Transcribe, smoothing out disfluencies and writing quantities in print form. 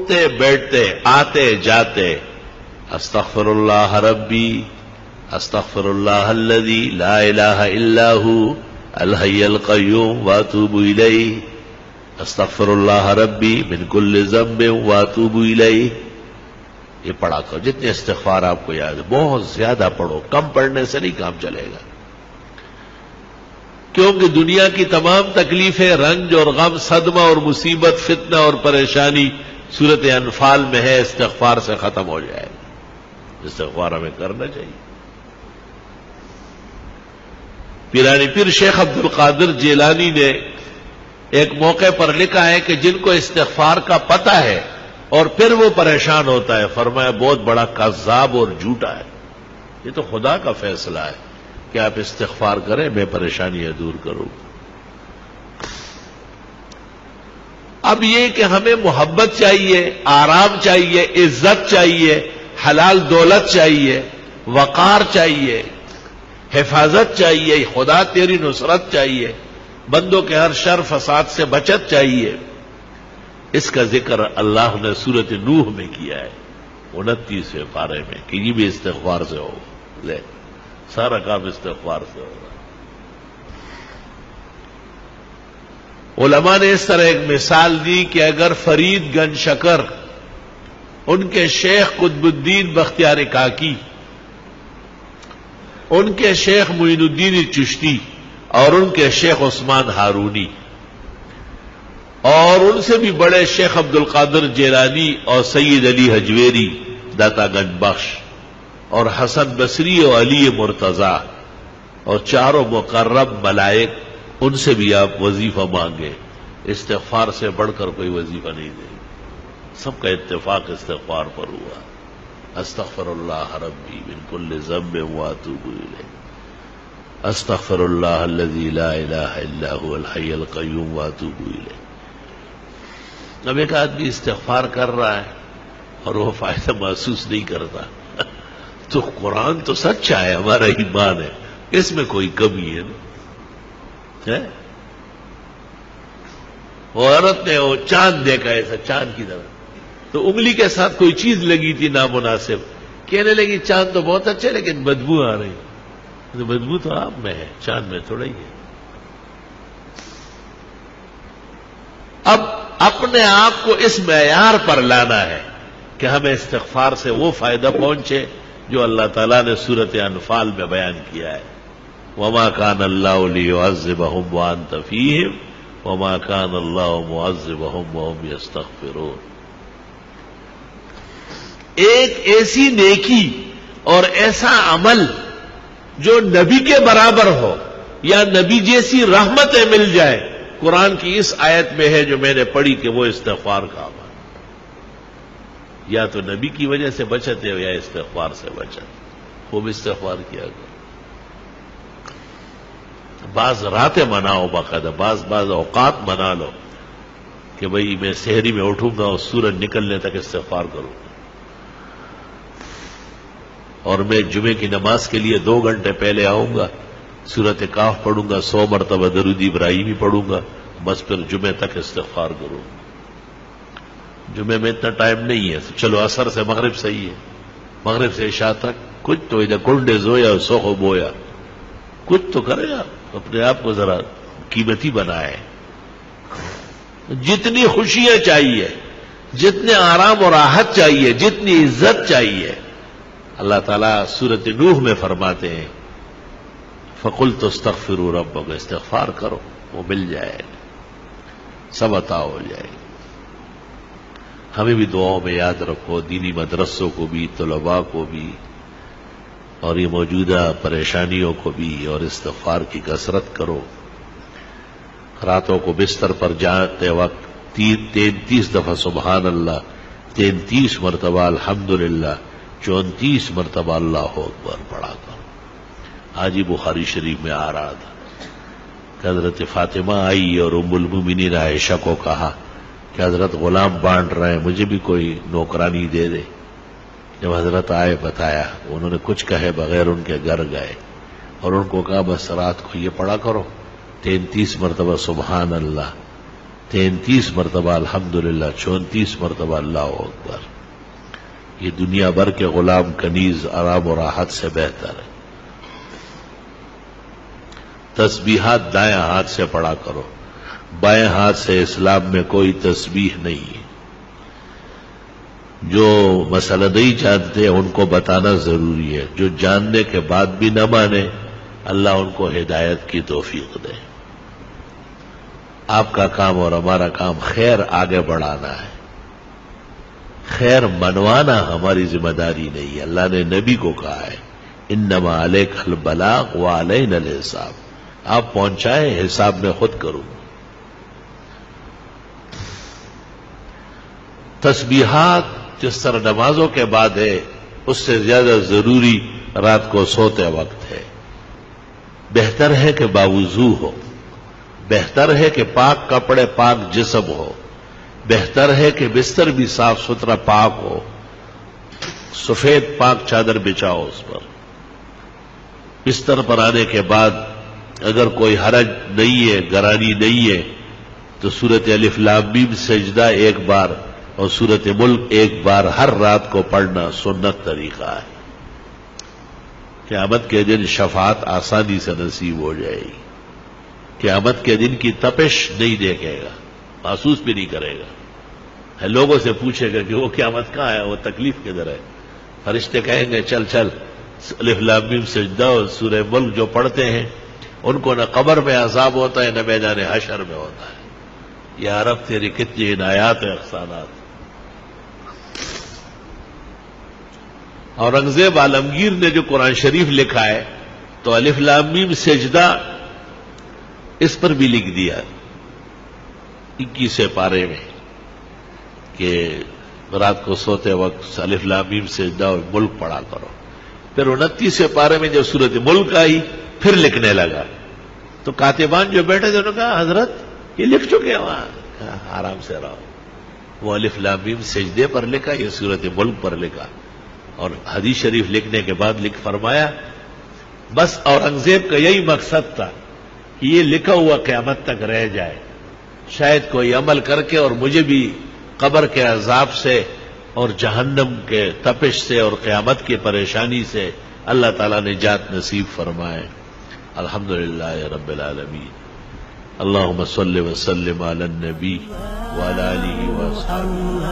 اٹھتے بیٹھتے آتے جاتے استغفر اللہ ربی استغفر اللہ الذی لا الہ الا ہو الحی القیوم واتوب الیہ استغفر اللہ ربی من کل ذنب واتوب الیہ. یہ پڑھا کرو جتنے استغفار آپ کو یاد ہے. بہت زیادہ پڑھو، کم پڑھنے سے نہیں کام چلے گا، کیونکہ دنیا کی تمام تکلیفیں، رنج اور غم، صدمہ اور مصیبت، فتنہ اور پریشانی سورۃ انفال میں ہے. استغفار سے ختم ہو جائے گا. استغفار ہمیں کرنا چاہیے. پیرانی پیر شیخ عبد القادر جیلانی نے ایک موقع پر لکھا ہے کہ جن کو استغفار کا پتہ ہے اور پھر وہ پریشان ہوتا ہے، فرمایا بہت بڑا کذاب اور جھوٹا ہے. یہ تو خدا کا فیصلہ ہے کہ آپ استغفار کریں، میں پریشانیاں دور کروں. اب یہ کہ ہمیں محبت چاہیے، آرام چاہیے، عزت چاہیے، حلال دولت چاہیے، وقار چاہیے، حفاظت چاہیے، خدا تیری نصرت چاہیے، بندوں کے ہر شر فساد سے بچت چاہیے. اس کا ذکر اللہ نے سورۃ نوح میں کیا ہے 29ویں پارے میں کہ یہ بھی استغفار سے ہو. لے سارا کام استغفار سے ہوگا. علماء نے اس طرح ایک مثال دی کہ اگر فرید گنج شکر، ان کے شیخ قطب الدین بختیار کاکی، ان کے شیخ معین الدین چشتی اور ان کے شیخ عثمان ہارونی اور ان سے بھی بڑے شیخ عبد القادر جیلانی اور سید علی حجویری داتا گنج بخش اور حسن بصری اور علی مرتضی اور چاروں مقرب ملائک، ان سے بھی آپ وظیفہ مانگے. استغفار سے بڑھ کر کوئی وظیفہ نہیں دے. سب کا اتفاق استغفار پر ہوا. استغفر اللہ ربی من کل ذنب واتوب الیہ استغفر اللہ الذی لا الہ الا هو الحی القیوم واتوب الیہ. اب ایک آدمی استغفار کر رہا ہے اور وہ فائدہ محسوس نہیں کرتا تو قرآن تو سچا ہے، ہمارا ایمان ہے، اس میں کوئی کمی ہے نا. وہ عورت نے وہ چاند دیکھا ایسا چاند کی طرح، تو انگلی کے ساتھ کوئی چیز لگی تھی نامناسب، کہنے لگی چاند تو بہت اچھے لیکن بدبو آ رہی. تو بدبو تو آپ میں ہے، چاند میں تھوڑا ہی ہے. اب اپنے آپ کو اس معیار پر لانا ہے کہ ہمیں استغفار سے وہ فائدہ پہنچے جو اللہ تعالیٰ نے سورۃ انفال میں بیان کیا ہے. وما كان الله ليعذبهم وانت فيهم وما كان الله معذبهم وهم يستغفرون. ایک ایسی نیکی اور ایسا عمل جو نبی کے برابر ہو یا نبی جیسی رحمتیں مل جائے، قرآن کی اس آیت میں ہے جو میں نے پڑھی کہ وہ استغفار کا عمل. یا تو نبی کی وجہ سے بچت ہے یا استغفار سے بچت. خوب استغفار کیا کرو. بعض راتیں مناؤ باقاعدہ، بعض اوقات منا لو کہ بھئی میں سحری میں اٹھوں گا اور سورج نکلنے تک استغفار کروں گا، اور میں جمعے کی نماز کے لیے 2 گھنٹے پہلے آؤں گا، سورۃ کاف پڑھوں گا، 100 مرتبہ درود ابراہیمی پڑھوں گا، بس پھر جمعے تک استغفار کروں گا. جمعے میں اتنا ٹائم نہیں ہے، چلو عصر سے مغرب صحیح ہے، مغرب سے عشاء تک کچھ تو ادھر کنڈے زویا سوخو بویا، کچھ تو کرے آپ، اپنے آپ کو ذرا قیمتی بنائے. جتنی خوشیاں چاہیے، جتنے آرام اور راحت چاہیے، جتنی عزت چاہیے، اللہ تعالیٰ سورۃ نوح میں فرماتے ہیں فَقُلْتُ اسْتَغْفِرُوا رَبَّكُمْ، استغفار کرو وہ مل جائے گا، سب عطا ہو جائے گا. ہمیں بھی دعاؤں میں یاد رکھو، دینی مدرسوں کو بھی، طلباء کو بھی، اور یہ موجودہ پریشانیوں کو بھی، اور استغفار کی کثرت کرو. راتوں کو بستر پر جاتے وقت 33 دفعہ سبحان اللہ، 33 مرتبہ الحمدللہ، 34 مرتبہ اللہ اکبر پڑھا کرو. آج ہی بخاری شریف میں آ رہا تھا کہ حضرت فاطمہ آئی اور ام المومنین عائشہ کو کہا کہ حضرت غلام بانٹ رہے ہیں، مجھے بھی کوئی نوکرانی دے دے. جب حضرت آئے بتایا، انہوں نے کچھ کہے بغیر ان کے گھر گئے اور ان کو کہا بس رات کو یہ پڑھا کرو 33 مرتبہ سبحان اللہ 33 مرتبہ الحمدللہ، 34 مرتبہ اللہ اکبر. یہ دنیا بھر کے غلام کنیز آرام و راحت سے بہتر ہے. تسبیحات دائیں ہاتھ سے پڑھا کرو، بائیں ہاتھ سے اسلام میں کوئی تسبیح نہیں ہے. جو مسئلہ نہیں جانتے ان کو بتانا ضروری ہے، جو جاننے کے بعد بھی نہ مانے اللہ ان کو ہدایت کی توفیق دے. آپ کا کام اور ہمارا کام خیر آگے بڑھانا ہے، خیر منوانا ہماری ذمہ داری نہیں ہے. اللہ نے نبی کو کہا ہے انما علیک البلاغ وعلینا الحساب، آپ پہنچائیں، حساب میں خود کروں. تسبیحات جس طرح نمازوں کے بعد ہے اس سے زیادہ ضروری رات کو سوتے وقت ہے. بہتر ہے کہ باوضو ہو، بہتر ہے کہ پاک کپڑے پاک جسم ہو، بہتر ہے کہ بستر بھی صاف ستھرا پاک ہو، سفید پاک چادر بچھاؤ اس پر. بستر پر آنے کے بعد اگر کوئی حرج نہیں ہے، گرانی نہیں ہے، تو سورت الف لام میم سجدہ ایک بار اور سورت ملک ایک بار ہر رات کو پڑھنا سنت طریقہ ہے. قیامت کے دن شفاعت آسانی سے نصیب ہو جائے گی. قیامت کے دن کی تپش نہیں دیکھے گا، محسوس بھی نہیں کرے گا. لوگوں سے پوچھے گا کہ وہ قیامت کہاں ہے، وہ تکلیف کدھر ہے. فرشتے کہیں گے چل چل الف لام میم سجدہ اور سورہ ملک جو پڑھتے ہیں ان کو نہ قبر میں عذاب ہوتا ہے نہ میدان حشر میں ہوتا ہے. یا رب تیری کتنی عنایات و احسانات. اورنگزیب عالمگیر نے جو قرآن شریف لکھا ہے تو الف لام میم سجدہ اس پر بھی لکھ دیا 21 پارے میں کہ رات کو سوتے وقت الف لام میم سجدہ اور ملک پڑھا کرو. پھر 29 پارے میں جب سورت ملک آئی پھر لکھنے لگا تو کاتبان جو بیٹھے تھے انہوں نے کہا حضرت یہ لکھ چکے ہیں وہاں. کہا آرام سے رہو، وہ الف لام میم سجدے پر لکھا، یہ سورت ملک پر لکھا. اور حدیث شریف لکھنے کے بعد لکھ فرمایا بس اورنگزیب کا یہی مقصد تھا کہ یہ لکھا ہوا قیامت تک رہ جائے، شاید کوئی عمل کر کے اور مجھے بھی قبر کے عذاب سے اور جہنم کے تپش سے اور قیامت کی پریشانی سے اللہ تعالیٰ نے نجات نصیب فرمائے. الحمدللہ رب العالمین. اللہم صلی وسلم علی النبی وعلی آلہ وصحبہ.